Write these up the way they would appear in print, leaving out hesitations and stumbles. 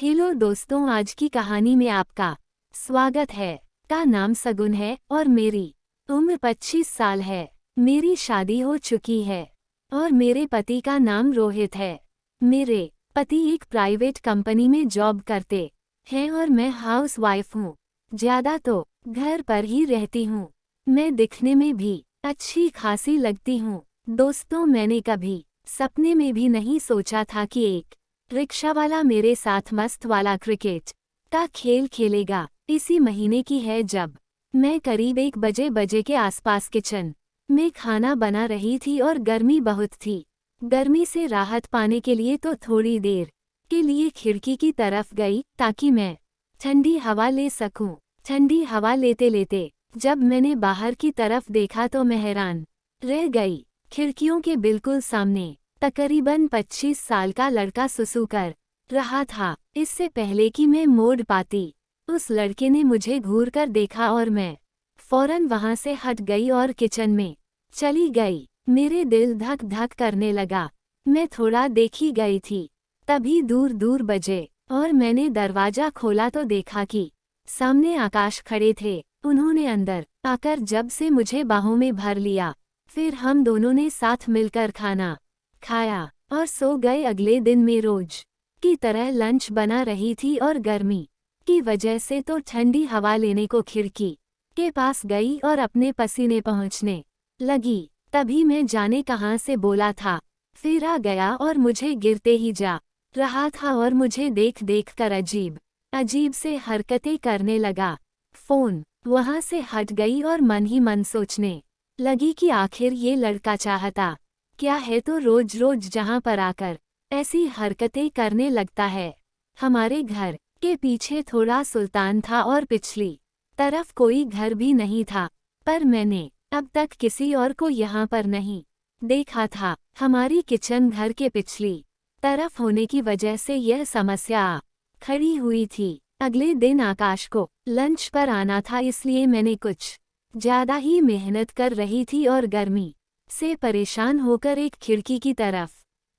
Hello दोस्तों, आज की कहानी में आपका स्वागत है। का नाम सगुन है और मेरी उम्र 25 साल है। मेरी शादी हो चुकी है और मेरे पति का नाम रोहित है। मेरे पति एक प्राइवेट कंपनी में जॉब करते हैं और मैं हाउस वाइफ हूँ। ज्यादा तो घर पर ही रहती हूँ। मैं दिखने में भी अच्छी खासी लगती हूँ। दोस्तों, मैंने कभी सपने में भी नहीं सोचा था कि एक रिक्शा वाला मेरे साथ मस्त वाला क्रिकेट का खेल खेलेगा। इसी महीने की है जब मैं करीब 1 बजे के आसपास किचन में खाना बना रही थी और गर्मी बहुत थी। गर्मी से राहत पाने के लिए तो थोड़ी देर के लिए खिड़की की तरफ गई ताकि मैं ठंडी हवा ले सकूं। ठंडी हवा लेते लेते जब मैंने बाहर की तरफ देखा तो मैं हैरान रह गई। खिड़कियों के बिल्कुल सामने तकरीबन 25 साल का लड़का सुसु कर रहा था। इससे पहले कि मैं मोड़ पाती, उस लड़के ने मुझे घूर कर देखा और मैं फौरन वहां से हट गई और किचन में चली गई। मेरे दिल धक धक करने लगा। मैं थोड़ा देखी गई थी, तभी दूर दूर बजे और मैंने दरवाजा खोला तो देखा कि सामने आकाश खड़े थे। उन्होंने अंदर आकर जब से मुझे बाहों में भर लिया, फिर हम दोनों ने साथ मिलकर खाना खाया और सो गए। अगले दिन में रोज की तरह लंच बना रही थी और गर्मी की वजह से तो ठंडी हवा लेने को खिड़की के पास गई और अपने पसीने पहुंचने लगी। तभी मैं जाने कहां से बोला था, फिर आ गया और मुझे गिरते ही जा रहा था और मुझे देख देख कर अजीब अजीब से हरकतें करने लगा। फोन वहां से हट गई और मन ही मन सोचने लगी कि आखिर ये लड़का चाहता क्या है, तो रोज रोज जहां पर आकर ऐसी हरकतें करने लगता है। हमारे घर के पीछे थोड़ा सुल्तान था और पिछली तरफ कोई घर भी नहीं था, पर मैंने अब तक किसी और को यहाँ पर नहीं देखा था। हमारी किचन घर के पिछली तरफ होने की वजह से यह समस्या आ खड़ी हुई थी। अगले दिन आकाश को लंच पर आना था, इसलिए मैंने कुछ ज्यादा ही मेहनत कर रही थी और गर्मी से परेशान होकर एक खिड़की की तरफ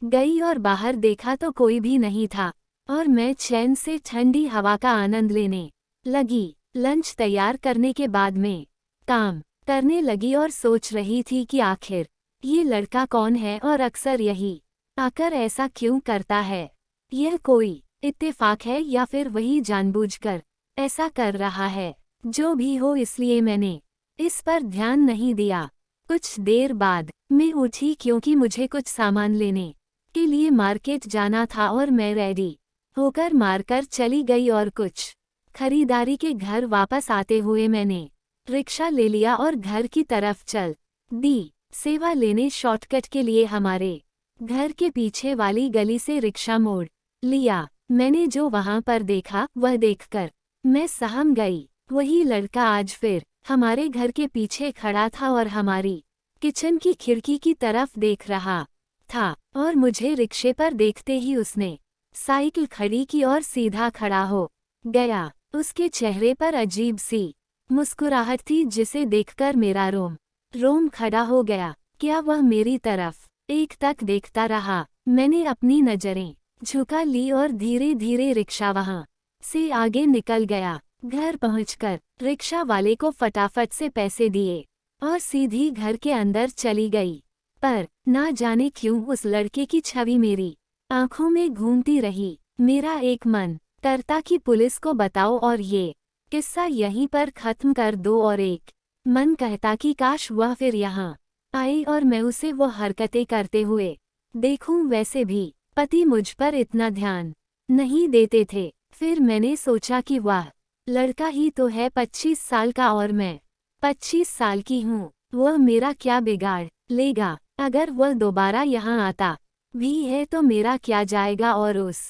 गई और बाहर देखा तो कोई भी नहीं था और मैं चैन से ठंडी हवा का आनंद लेने लगी। लंच तैयार करने के बाद मैं काम करने लगी और सोच रही थी कि आखिर ये लड़का कौन है और अक्सर यही आकर ऐसा क्यों करता है। यह कोई इत्तेफाक है या फिर वही जानबूझकर ऐसा कर रहा है। जो भी हो, इसलिए मैंने इस पर ध्यान नहीं दिया। कुछ देर बाद मैं उठी क्योंकि मुझे कुछ सामान लेने के लिए मार्केट जाना था और मैं रेडी होकर मारकर चली गई और कुछ खरीदारी के घर वापस आते हुए मैंने रिक्शा ले लिया और घर की तरफ चल दी। सेवा लेने शॉर्टकट के लिए हमारे घर के पीछे वाली गली से रिक्शा मोड़ लिया। मैंने जो वहां पर देखा वह देखकर मैं सहम गई। वही लड़का आज फिर हमारे घर के पीछे खड़ा था और हमारी किचन की खिड़की की तरफ देख रहा था और मुझे रिक्शे पर देखते ही उसने साइकिल खड़ी की और सीधा खड़ा हो गया। उसके चेहरे पर अजीब सी मुस्कुराहट थी जिसे देखकर मेरा रोम खड़ा हो गया। क्या वह मेरी तरफ एक तक देखता रहा? मैंने अपनी नजरें झुका ली और धीरे धीरे रिक्शा वहां से आगे निकल गया। घर पहुंचकर रिक्शा वाले को फटाफट से पैसे दिए और सीधी घर के अंदर चली गई। पर ना जाने क्यों उस लड़के की छवि मेरी आंखों में घूमती रही। मेरा एक मन करता कि पुलिस को बताओ और ये किस्सा यहीं पर खत्म कर दो, और एक मन कहता कि काश वह फिर यहाँ आए और मैं उसे वो हरकतें करते हुए देखूं। वैसे भी पति मुझ पर इतना ध्यान नहीं देते थे। फिर मैंने सोचा कि वह लड़का ही तो है 25 साल का और मैं 25 साल की हूँ। वह मेरा क्या बिगाड़ लेगा? अगर वह दोबारा यहाँ आता भी है तो मेरा क्या जाएगा? और उस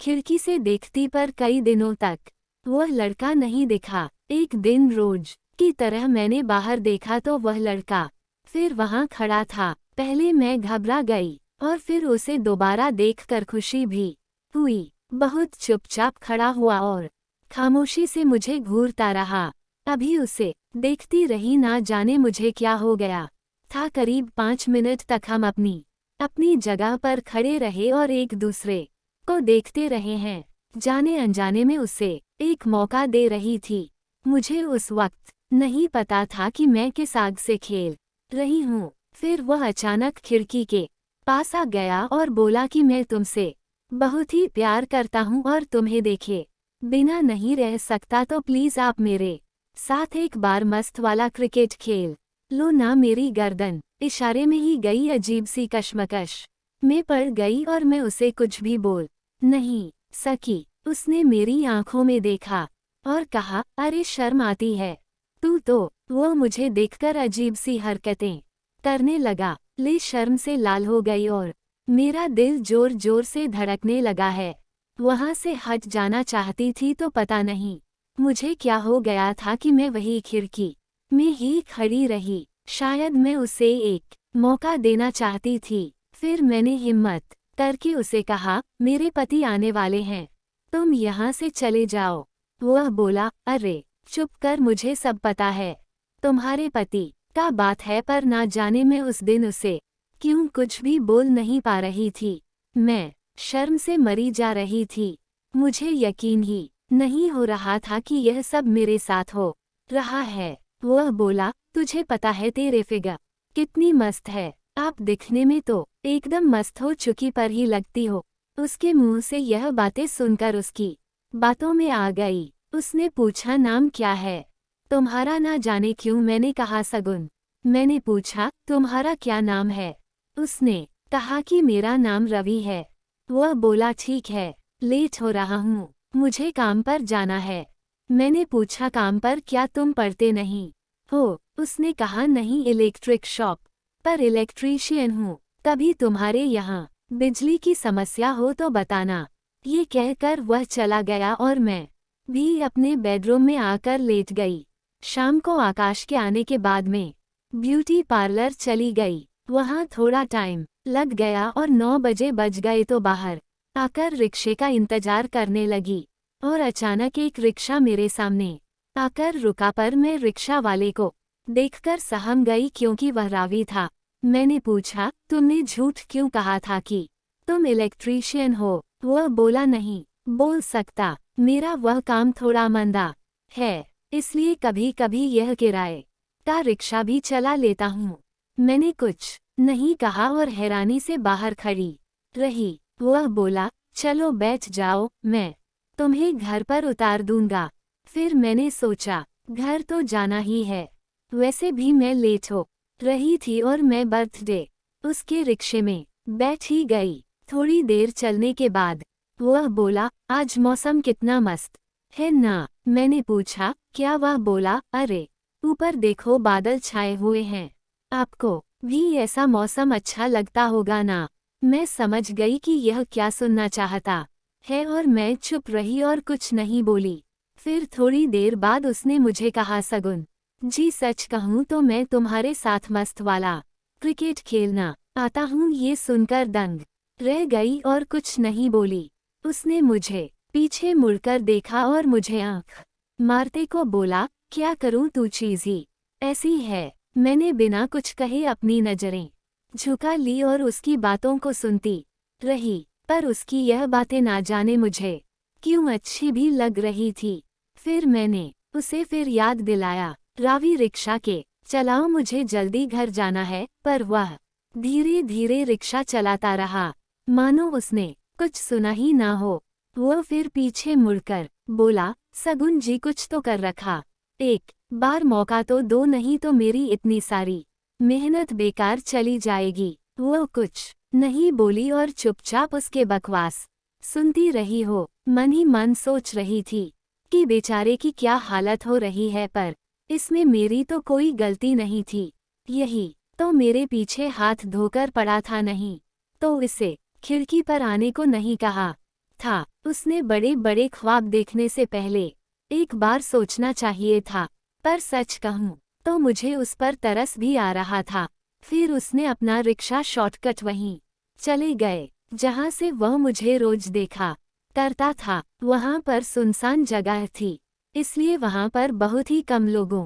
खिड़की से देखती पर कई दिनों तक वह लड़का नहीं दिखा। एक दिन रोज की तरह मैंने बाहर देखा तो वह लड़का फिर वहाँ खड़ा था। पहले मैं घबरा गई और फिर उसे दोबारा देखकर खुशी भी हुई। बहुत चुपचाप खड़ा हुआ और खामोशी से मुझे घूरता रहा। अभी उसे देखती रही, ना जाने मुझे क्या हो गया था। करीब 5 मिनट तक हम अपनी जगह पर खड़े रहे और एक दूसरे को देखते रहे हैं। जाने अनजाने में उसे एक मौका दे रही थी। मुझे उस वक्त नहीं पता था कि मैं किस आग से खेल रही हूँ। फिर वह अचानक खिड़की के पास आ गया और बोला कि मैं तुमसे बहुत ही प्यार करता हूँ और तुम्हें देखे बिना नहीं रह सकता, तो प्लीज आप मेरे साथ एक बार मस्त वाला क्रिकेट खेल लो ना। मेरी गर्दन इशारे में ही गई अजीब सी कश्मकश में पड़ गई और मैं उसे कुछ भी बोल नहीं सकी। उसने मेरी आंखों में देखा और कहा, अरे शर्म आती है तू तो। वो मुझे देखकर अजीब सी हरकतें करने लगा। ले शर्म से लाल हो गई और मेरा दिल जोर जोर से धड़कने लगा है। वहां से हट जाना चाहती थी तो पता नहीं मुझे क्या हो गया था कि मैं वही खिड़की में ही खड़ी रही। शायद मैं उसे एक मौका देना चाहती थी। फिर मैंने हिम्मत करके उसे कहा, मेरे पति आने वाले हैं, तुम यहाँ से चले जाओ। वह बोला, अरे चुप कर, मुझे सब पता है तुम्हारे पति का बात है। पर ना जाने मैं उस दिन उसे क्यों कुछ भी बोल नहीं पा रही थी। मैं शर्म से मरी जा रही थी। मुझे यकीन ही नहीं हो रहा था कि यह सब मेरे साथ हो रहा है। वह बोला, तुझे पता है तेरे फिगर कितनी मस्त है। आप दिखने में तो एकदम मस्त हो चुकी पर ही लगती हो। उसके मुंह से यह बातें सुनकर उसकी बातों में आ गई। उसने पूछा, नाम क्या है तुम्हारा? ना जाने क्यों मैंने कहा सगुन। मैंने पूछा, तुम्हारा क्या नाम है? उसने कहा कि मेरा नाम रवि है। वह बोला, ठीक है, लेट हो रहा हूँ, मुझे काम पर जाना है। मैंने पूछा, काम पर क्या तुम पढ़ते नहीं हो? उसने कहा, नहीं, इलेक्ट्रिक शॉप पर इलेक्ट्रीशियन हूँ। कभी तुम्हारे यहाँ बिजली की समस्या हो तो बताना। ये कहकर वह चला गया और मैं भी अपने बेडरूम में आकर लेट गई। शाम को आकाश के आने के बाद मैं ब्यूटी पार्लर चली गई। वहाँ थोड़ा टाइम लग गया और 9 बजे बज गए तो बाहर आकर रिक्शे का इंतजार करने लगी और अचानक एक रिक्शा मेरे सामने आकर रुका। पर मैं रिक्शा वाले को देखकर सहम गई क्योंकि वह रावी था। मैंने पूछा, तुमने झूठ क्यों कहा था कि तुम इलेक्ट्रीशियन हो? वह बोला, नहीं बोल सकता, मेरा वह काम थोड़ा मंदा है, इसलिए कभी कभी यह किराए का रिक्शा भी चला लेता हूँ। मैंने कुछ नहीं कहा और हैरानी से बाहर खड़ी रही। वह बोला, चलो बैठ जाओ, मैं तुम्हें घर पर उतार दूंगा। फिर मैंने सोचा, घर तो जाना ही है, वैसे भी मैं लेट हो रही थी और मैं बर्थडे उसके रिक्शे में बैठ ही गई। थोड़ी देर चलने के बाद वह बोला, आज मौसम कितना मस्त है ना? मैंने पूछा, क्या? वह बोला, अरे ऊपर देखो, बादल छाए हुए हैं, आपको भी ऐसा मौसम अच्छा लगता होगा ना? मैं समझ गई कि यह क्या सुनना चाहता है और मैं चुप रही और कुछ नहीं बोली। फिर थोड़ी देर बाद उसने मुझे कहा, सगुन जी, सच कहूँ तो मैं तुम्हारे साथ मस्त वाला क्रिकेट खेलना आता हूँ। ये सुनकर दंग रह गई और कुछ नहीं बोली। उसने मुझे पीछे मुड़कर देखा और मुझे आंख मारते को बोला, क्या करूँ, तू चीज ही ऐसी है। मैंने बिना कुछ कहे अपनी नजरें झुका ली और उसकी बातों को सुनती रही। पर उसकी यह बातें ना जाने मुझे क्यों अच्छी भी लग रही थी। फिर मैंने उसे फिर याद दिलाया, रावी रिक्शा के चलाओ, मुझे जल्दी घर जाना है। पर वह धीरे धीरे रिक्शा चलाता रहा, मानो उसने कुछ सुना ही ना हो। वह फिर पीछे मुड़कर बोला, सगुन जी, कुछ तो कर रखा, एक बार मौका तो दो, नहीं तो मेरी इतनी सारी मेहनत बेकार चली जाएगी। वह कुछ नहीं बोली और चुपचाप उसके बकवास सुनती रही हो। मन ही मन सोच रही थी कि बेचारे की क्या हालत हो रही है, पर इसमें मेरी तो कोई गलती नहीं थी। यही तो मेरे पीछे हाथ धोकर पड़ा था, नहीं तो इसे खिड़की पर आने को नहीं कहा था। उसने बड़े बड़े ख्वाब देखने से पहले एक बार सोचना चाहिए था। पर सच कहूँ तो मुझे उस पर तरस भी आ रहा था। फिर उसने अपना रिक्शा शॉर्टकट वहीं चले गए जहाँ से वह मुझे रोज देखा करता था। वहाँ पर सुनसान जगह थी, इसलिए वहाँ पर बहुत ही कम लोगों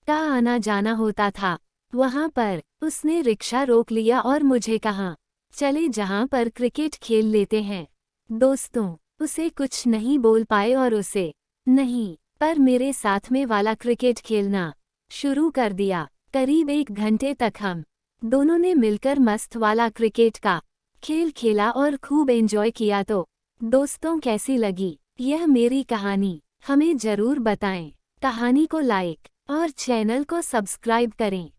का आना जाना होता था। वहाँ पर उसने रिक्शा रोक लिया और मुझे कहा, चले जहाँ पर क्रिकेट खेल लेते हैं दोस्तों। उसे कुछ नहीं बोल पाए और उसे नहीं पर मेरे साथ में वाला क्रिकेट खेलना शुरू कर दिया। करीब 1 घंटे तक हम दोनों ने मिलकर मस्त वाला क्रिकेट का खेल खेला और खूब एंजॉय किया। तो दोस्तों, कैसी लगी यह मेरी कहानी? हमें जरूर बताएं। कहानी को लाइक और चैनल को सब्सक्राइब करें।